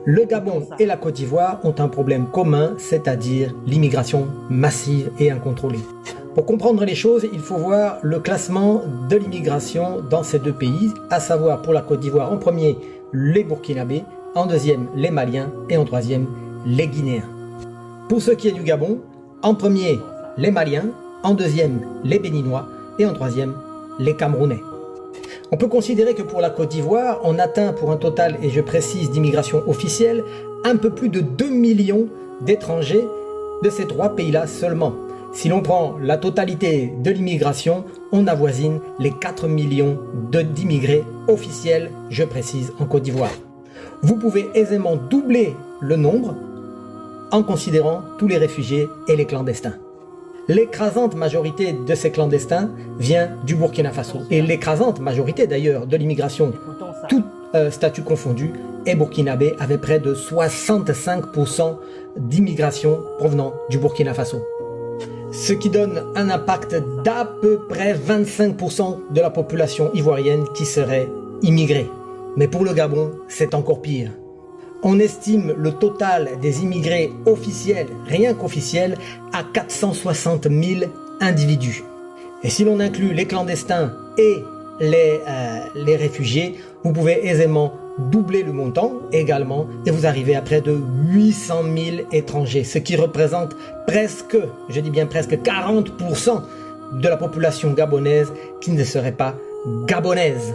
Le Gabon et la Côte d'Ivoire ont un problème commun, c'est-à-dire l'immigration massive et incontrôlée. Pour comprendre les choses, il faut voir le classement de l'immigration dans ces deux pays, à savoir pour la Côte d'Ivoire en premier les Burkinabés, en deuxième les Maliens et en troisième les Guinéens. Pour ce qui est du Gabon, en premier les Maliens, en deuxième les Béninois et en troisième les Camerounais. On peut considérer que pour la Côte d'Ivoire, on atteint pour un total, et je précise, d'immigration officielle, un peu plus de 2 millions d'étrangers de ces trois pays-là seulement. Si l'on prend la totalité de l'immigration, on avoisine les 4 millions d'immigrés officiels, je précise, en Côte d'Ivoire. Vous pouvez aisément doubler le nombre en considérant tous les réfugiés et les clandestins. L'écrasante majorité de ces clandestins vient du Burkina Faso. Et l'écrasante majorité d'ailleurs de l'immigration, tout statut confondu, est burkinabé avec près de 65% d'immigration provenant du Burkina Faso. Ce qui donne un impact d'à peu près 25% de la population ivoirienne qui serait immigrée. Mais pour le Gabon, c'est encore pire. On estime le total des immigrés officiels, rien qu'officiels, à 460 000 individus. Et si l'on inclut les clandestins et les réfugiés, vous pouvez aisément doubler le montant également et vous arrivez à près de 800 000 étrangers, ce qui représente presque, je dis bien presque 40% de la population gabonaise qui ne serait pas gabonaise.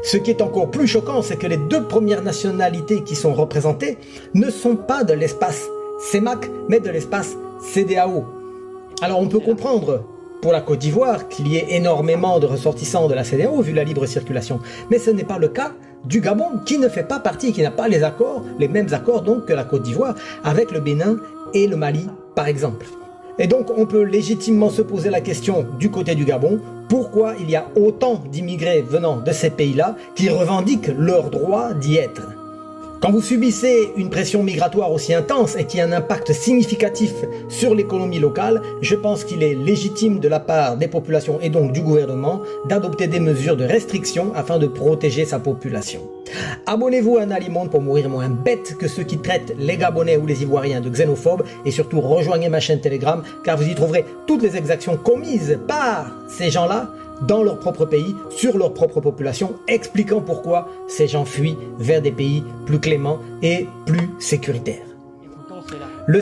Ce qui est encore plus choquant, c'est que les deux premières nationalités qui sont représentées ne sont pas de l'espace CEMAC, mais de l'espace CEDEAO. Alors on peut comprendre pour la Côte d'Ivoire qu'il y ait énormément de ressortissants de la CEDEAO vu la libre circulation, mais ce n'est pas le cas du Gabon qui ne fait pas partie, qui n'a pas les mêmes accords donc que la Côte d'Ivoire avec le Bénin et le Mali par exemple. Et donc on peut légitimement se poser la question du côté du Gabon, pourquoi il y a autant d'immigrés venant de ces pays-là qui revendiquent leur droit d'y être. Quand vous subissez une pression migratoire aussi intense et qui a un impact significatif sur l'économie locale, je pense qu'il est légitime de la part des populations et donc du gouvernement d'adopter des mesures de restriction afin de protéger sa population. Abonnez-vous à Nalimonde pour mourir moins bête que ceux qui traitent les Gabonais ou les Ivoiriens de xénophobes et surtout rejoignez ma chaîne Telegram car vous y trouverez toutes les exactions commises par ces gens-là dans leur propre pays, sur leur propre population, expliquant pourquoi ces gens fuient vers des pays plus cléments et plus sécuritaires. Le